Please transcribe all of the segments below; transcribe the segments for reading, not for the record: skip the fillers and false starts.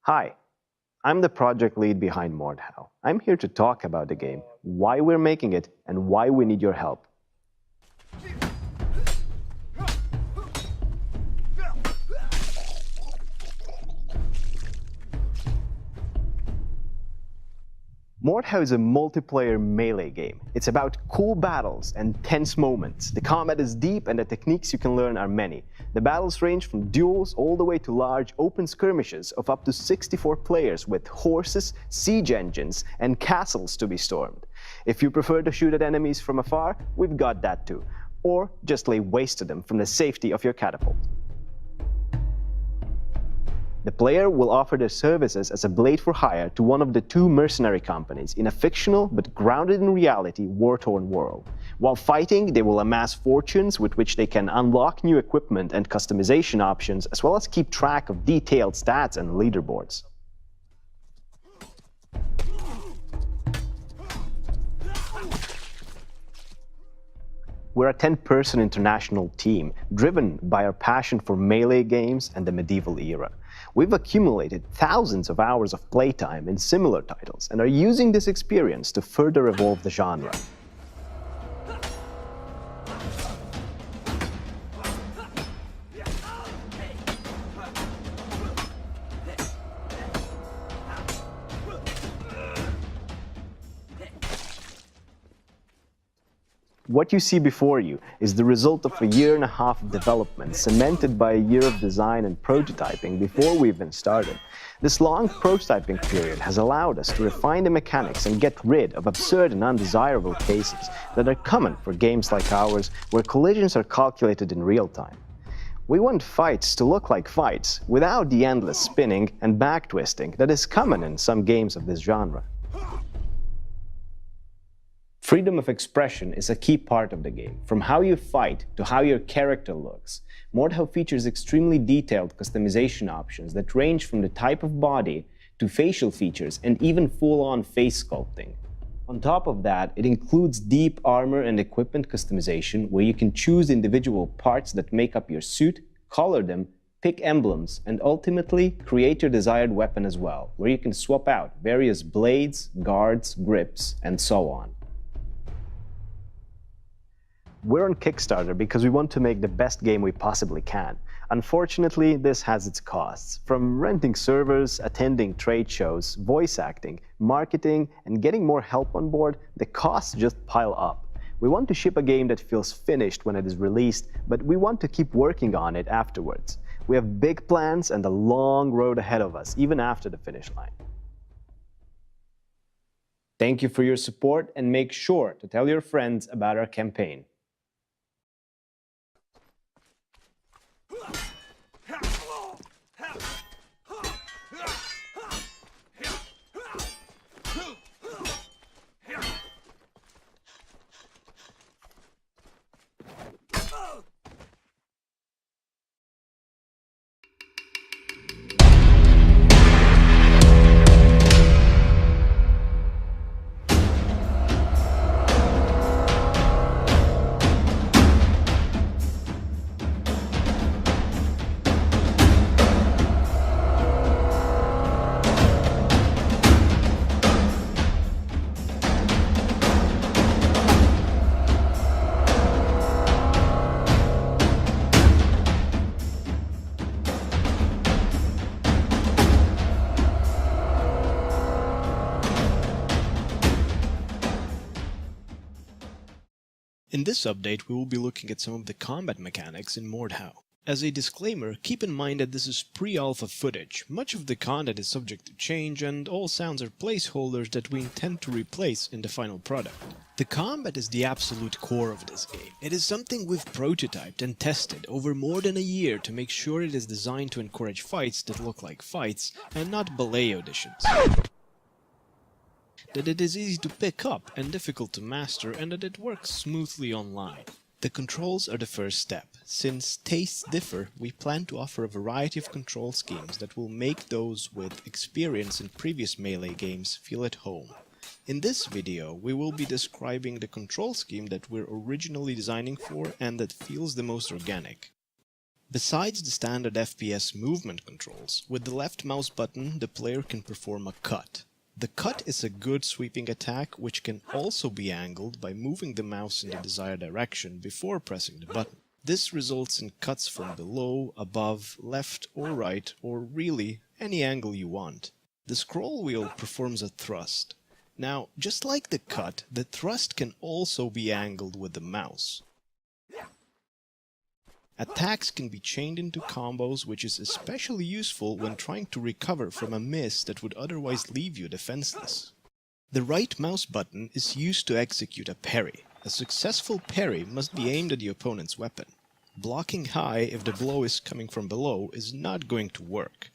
Hi, I'm the project lead behind Mordhau. I'm here to talk about the game, why we're making it, and why we need your help. Mordhau is a multiplayer melee game. It's about cool battles and tense moments. The combat is deep and the techniques you can learn are many. The battles range from duels all the way to large open skirmishes of up to 64 players with horses, siege engines, and castles to be stormed. If you prefer to shoot at enemies from afar, we've got that too. Or just lay waste to them from the safety of your catapult. The player will offer their services as a blade for hire to one of the two mercenary companies in a fictional but grounded in reality war-torn world. While fighting, they will amass fortunes with which they can unlock new equipment and customization options, as well as keep track of detailed stats and leaderboards. We're a 10-person international team, driven by our passion for melee games and the medieval era. We've accumulated thousands of hours of playtime in similar titles and are using this experience to further evolve the genre. What you see before you is the result of a year and a half of development, cemented by a year of design and prototyping before we even started. This long prototyping period has allowed us to refine the mechanics and get rid of absurd and undesirable cases that are common for games like ours, where collisions are calculated in real time. We want fights to look like fights, without the endless spinning and back twisting that is common in some games of this genre. Freedom of expression is a key part of the game, from how you fight to how your character looks. Mordhau features extremely detailed customization options that range from the type of body to facial features and even full-on face sculpting. On top of that, it includes deep armor and equipment customization, where you can choose individual parts that make up your suit, color them, pick emblems, and ultimately create your desired weapon as well, where you can swap out various blades, guards, grips, and so on. We're on Kickstarter because we want to make the best game we possibly can. Unfortunately, this has its costs. From renting servers, attending trade shows, voice acting, marketing, and getting more help on board, the costs just pile up. We want to ship a game that feels finished when it is released, but we want to keep working on it afterwards. We have big plans and a long road ahead of us, even after the finish line. Thank you for your support, and make sure to tell your friends about our campaign. In this update, we will be looking at some of the combat mechanics in Mordhau. As a disclaimer, keep in mind that this is pre-alpha footage. Much of the content is subject to change, and all sounds are placeholders that we intend to replace in the final product. The combat is the absolute core of this game. It is something we've prototyped and tested over more than a year to make sure it is designed to encourage fights that look like fights and not ballet auditions. That it is easy to pick up and difficult to master, and that it works smoothly online. The controls are the first step. Since tastes differ, we plan to offer a variety of control schemes that will make those with experience in previous melee games feel at home. In this video, we will be describing the control scheme that we're originally designing for and that feels the most organic. Besides the standard FPS movement controls, with the left mouse button the player can perform a cut. The cut is a good sweeping attack which can also be angled by moving the mouse in the desired direction before pressing the button. This results in cuts from below, above, left or right, or really any angle you want. The scroll wheel performs a thrust. Now, just like the cut, the thrust can also be angled with the mouse. Attacks can be chained into combos, which is especially useful when trying to recover from a miss that would otherwise leave you defenseless. The right mouse button is used to execute a parry. A successful parry must be aimed at the opponent's weapon. Blocking high if the blow is coming from below is not going to work.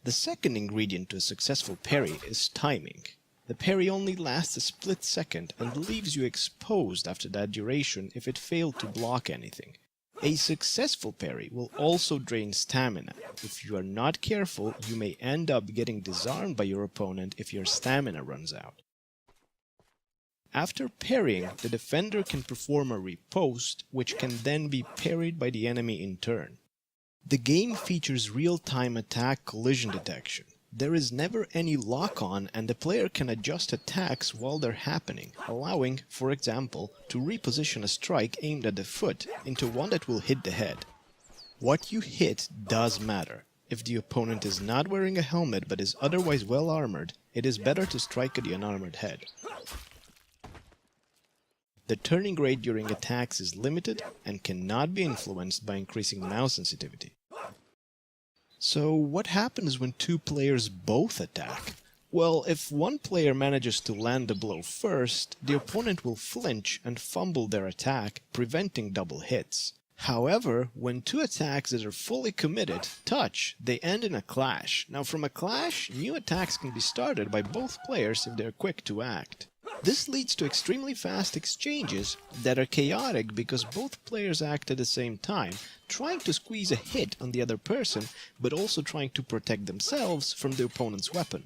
The second ingredient to a successful parry is timing. The parry only lasts a split second and leaves you exposed after that duration if it failed to block anything. A successful parry will also drain stamina. If you are not careful, you may end up getting disarmed by your opponent if your stamina runs out. After parrying, the defender can perform a riposte, which can then be parried by the enemy in turn. The game features real-time attack collision detection. There is never any lock-on and the player can adjust attacks while they're happening, allowing, for example, to reposition a strike aimed at the foot into one that will hit the head. What you hit does matter. If the opponent is not wearing a helmet but is otherwise well armored, it is better to strike at the unarmored head. The turning rate during attacks is limited and cannot be influenced by increasing mouse sensitivity. So what happens when two players both attack? Well, if one player manages to land the blow first, the opponent will flinch and fumble their attack, preventing double hits. However, when two attacks that are fully committed touch, they end in a clash. Now from a clash, new attacks can be started by both players if they're quick to act. This leads to extremely fast exchanges that are chaotic because both players act at the same time, trying to squeeze a hit on the other person, but also trying to protect themselves from the opponent's weapon.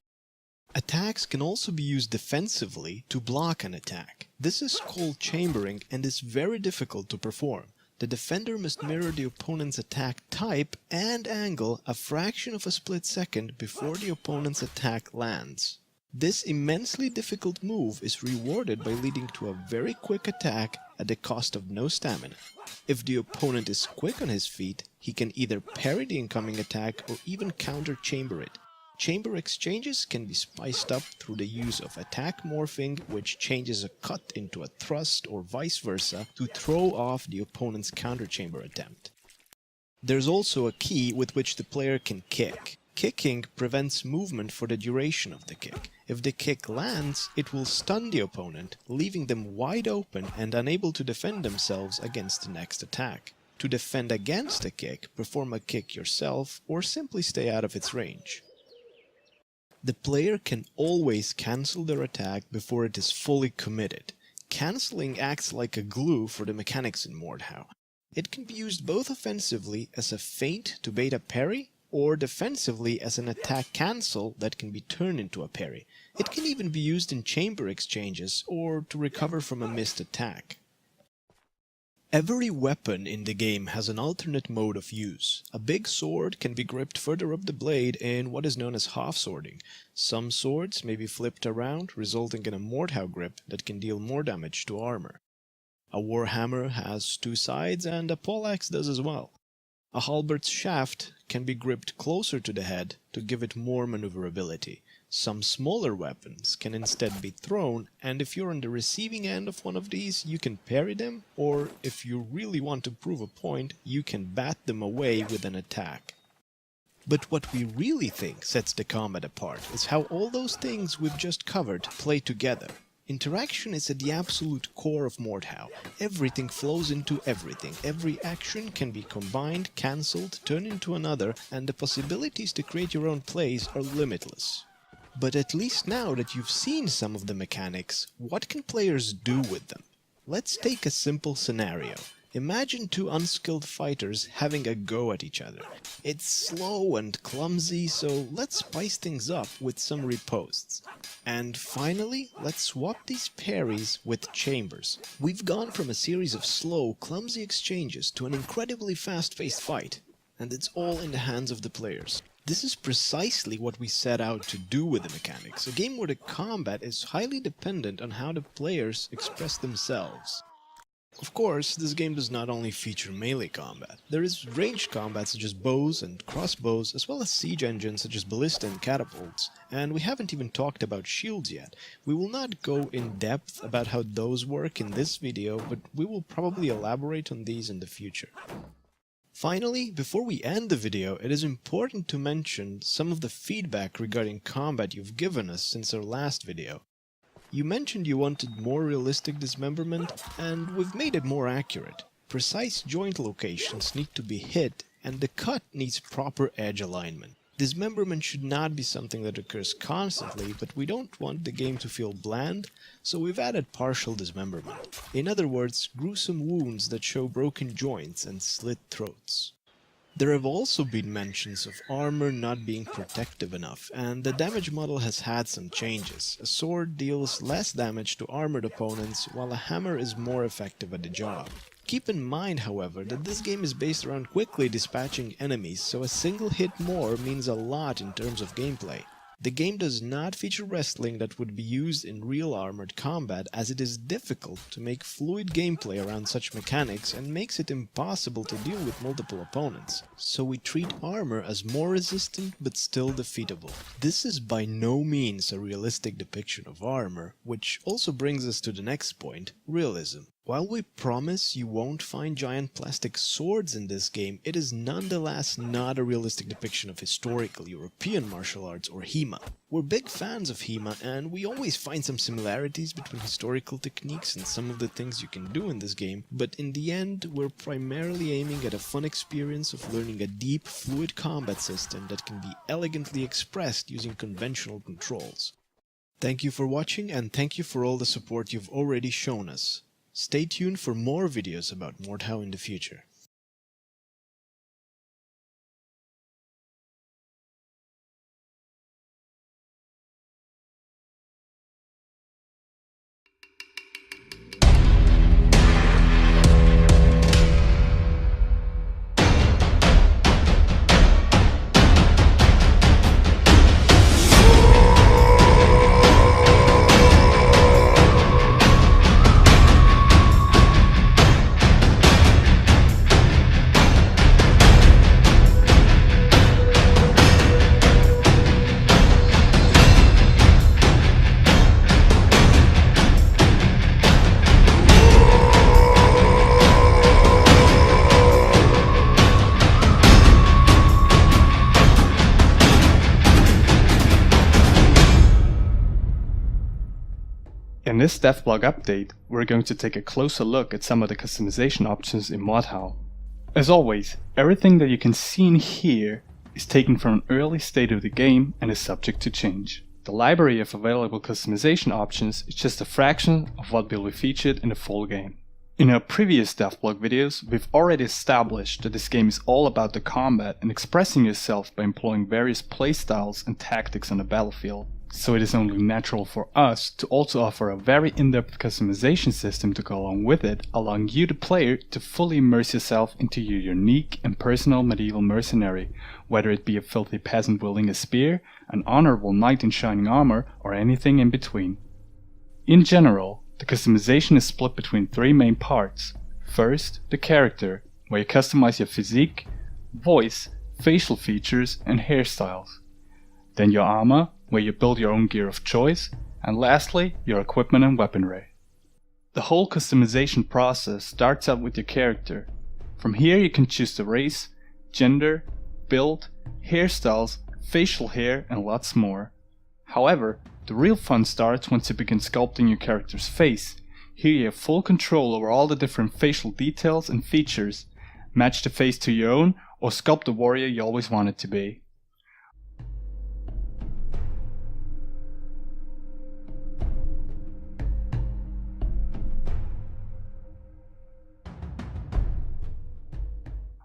Attacks can also be used defensively to block an attack. This is called chambering and is very difficult to perform. The defender must mirror the opponent's attack type and angle a fraction of a split second before the opponent's attack lands. This immensely difficult move is rewarded by leading to a very quick attack at the cost of no stamina. If the opponent is quick on his feet, he can either parry the incoming attack or even counter-chamber it. Chamber exchanges can be spiced up through the use of attack morphing, which changes a cut into a thrust or vice versa to throw off the opponent's counter-chamber attempt. There's also a key with which the player can kick. Kicking prevents movement for the duration of the kick. If the kick lands, it will stun the opponent, leaving them wide open and unable to defend themselves against the next attack. To defend against a kick, perform a kick yourself or simply stay out of its range. The player can always cancel their attack before it is fully committed. Cancelling acts like a glue for the mechanics in Mordhau. It can be used both offensively as a feint to bait a parry, or defensively as an attack cancel that can be turned into a parry. It can even be used in chamber exchanges or to recover from a missed attack. Every weapon in the game has an alternate mode of use. A big sword can be gripped further up the blade in what is known as half-swording. Some swords may be flipped around, resulting in a Mordhau grip that can deal more damage to armor. A warhammer has two sides and a poleaxe does as well. A halbert's shaft can be gripped closer to the head to give it more maneuverability. Some smaller weapons can instead be thrown, and if you're on the receiving end of one of these, you can parry them, or if you really want to prove a point, you can bat them away with an attack. But what we really think sets the combat apart is how all those things we've just covered play together. Interaction is at the absolute core of Mordhau. Everything flows into everything. Every action can be combined, cancelled, turned into another, and the possibilities to create your own plays are limitless. But at least now that you've seen some of the mechanics, what can players do with them? Let's take a simple scenario. Imagine two unskilled fighters having a go at each other. It's slow and clumsy, so let's spice things up with some ripostes. And finally, let's swap these parries with chambers. We've gone from a series of slow, clumsy exchanges to an incredibly fast-paced fight. and it's all in the hands of the players. This is precisely what we set out to do with the mechanics, a game where the combat is highly dependent on how the players express themselves. Of course, this game does not only feature melee combat. There is ranged combat such as bows and crossbows, as well as siege engines such as ballista and catapults, and we haven't even talked about shields yet. We will not go in depth about how those work in this video, but we will probably elaborate on these in the future. Finally, before we end the video, it is important to mention some of the feedback regarding combat you've given us since our last video. You mentioned you wanted more realistic dismemberment, and we've made it more accurate. Precise joint locations need to be hit, and the cut needs proper edge alignment. Dismemberment should not be something that occurs constantly, but we don't want the game to feel bland, so we've added partial dismemberment. In other words, gruesome wounds that show broken joints and slit throats. There have also been mentions of armor not being protective enough, and the damage model has had some changes. A sword deals less damage to armored opponents, while a hammer is more effective at the job. Keep in mind, however, that this game is based around quickly dispatching enemies, so a single hit more means a lot in terms of gameplay. The game does not feature wrestling that would be used in real armored combat, as it is difficult to make fluid gameplay around such mechanics and makes it impossible to deal with multiple opponents. So we treat armor as more resistant but still defeatable. This is by no means a realistic depiction of armor, which also brings us to the next point, realism. While we promise you won't find giant plastic swords in this game, it is nonetheless not a realistic depiction of historical European martial arts or HEMA. We're big fans of HEMA, and we always find some similarities between historical techniques and some of the things you can do in this game, but in the end, we're primarily aiming at a fun experience of learning a deep, fluid combat system that can be elegantly expressed using conventional controls. Thank you for watching, and thank you for all the support you've already shown us. Stay tuned for more videos about Mordhau in the future. In this devlog update, we're going to take a closer look at some of the customization options in Mordhau. As always, everything that you can see in here is taken from an early state of the game and is subject to change. The library of available customization options is just a fraction of what will be featured in the full game. In our previous devlog videos, we've already established that this game is all about the combat and expressing yourself by employing various playstyles and tactics on the battlefield. So it is only natural for us to also offer a very in-depth customization system to go along with it, allowing you the player to fully immerse yourself into your unique and personal medieval mercenary, whether it be a filthy peasant wielding a spear, an honorable knight in shining armor, or anything in between. In general, the customization is split between three main parts. First, the character, where you customize your physique, voice, facial features and hairstyles. Then your armor, where you build your own gear of choice, and lastly, your equipment and weaponry. The whole customization process starts out with your character. From here you can choose the race, gender, build, hairstyles, facial hair and lots more. However, the real fun starts once you begin sculpting your character's face. Here you have full control over all the different facial details and features. Match the face to your own or sculpt the warrior you always wanted to be.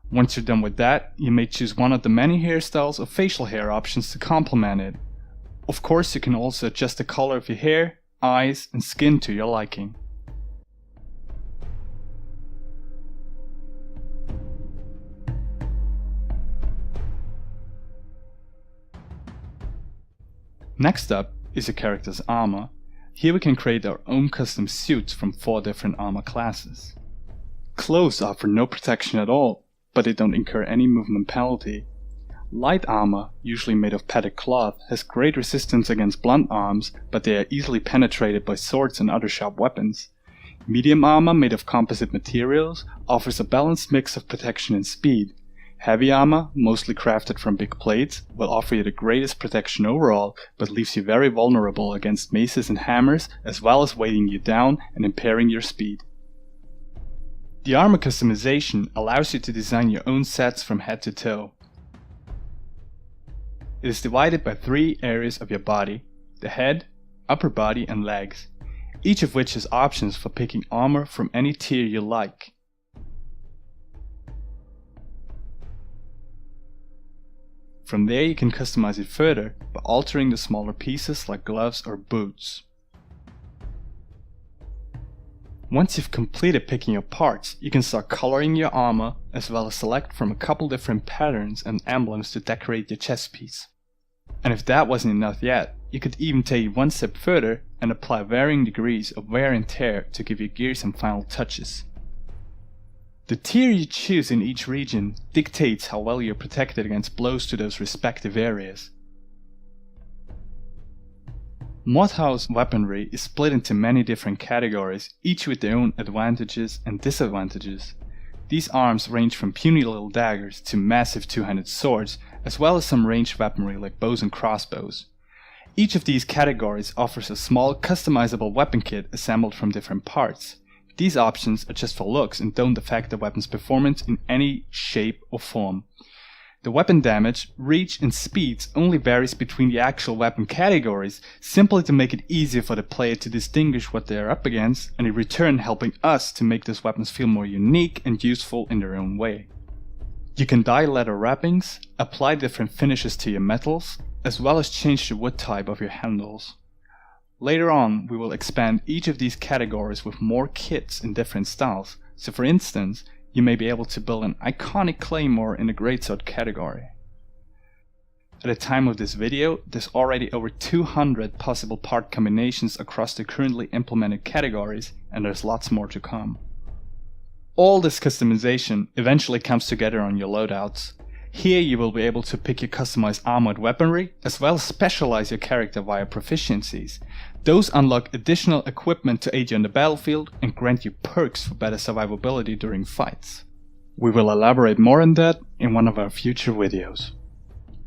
Once you're done with that, you may choose one of the many hairstyles or facial hair options to complement it. Of course, you can also adjust the color of your hair, eyes, and skin to your liking. Next up is your character's armor. Here we can create our own custom suits from 4 different armor classes. Clothes offer no protection at all, but they don't incur any movement penalty. Light armor, usually made of padded cloth, has great resistance against blunt arms, but they are easily penetrated by swords and other sharp weapons. Medium armor, made of composite materials, offers a balanced mix of protection and speed. Heavy armor, mostly crafted from big plates, will offer you the greatest protection overall, but leaves you very vulnerable against maces and hammers, as well as weighting you down and impairing your speed. The armor customization allows you to design your own sets from head to toe. It is divided by 3 areas of your body: the head, upper body and legs, each of which has options for picking armor from any tier you like. From there you can customize it further by altering the smaller pieces like gloves or boots. Once you've completed picking your parts, you can start coloring your armor, as well as select from a couple different patterns and emblems to decorate your chest piece. And if that wasn't enough yet, you could even take it one step further and apply varying degrees of wear and tear to give your gear some final touches. The tier you choose in each region dictates how well you're protected against blows to those respective areas. Mordhau's weaponry is split into many different categories, each with their own advantages and disadvantages. These arms range from puny little daggers to massive two-handed swords, as well as some ranged weaponry like bows and crossbows. Each of these categories offers a small customizable weapon kit assembled from different parts. These options are just for looks and don't affect the weapon's performance in any shape or form. The weapon damage, reach and speeds only varies between the actual weapon categories, simply to make it easier for the player to distinguish what they are up against, and in return helping us to make those weapons feel more unique and useful in their own way. You can dye leather wrappings, apply different finishes to your metals, as well as change the wood type of your handles. Later on, we will expand each of these categories with more kits in different styles, so for instance, you may be able to build an iconic claymore in the greatsword category. At the time of this video, there's already over 200 possible part combinations across the currently implemented categories, and there's lots more to come. All this customization eventually comes together on your loadouts. Here you will be able to pick your customized armored weaponry, as well as specialize your character via proficiencies. Those unlock additional equipment to aid you on the battlefield and grant you perks for better survivability during fights. We will elaborate more on that in one of our future videos.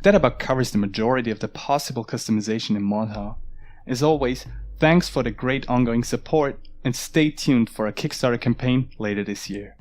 That about covers the majority of the possible customization in Mordhau. As always, thanks for the great ongoing support, and stay tuned for a Kickstarter campaign later this year.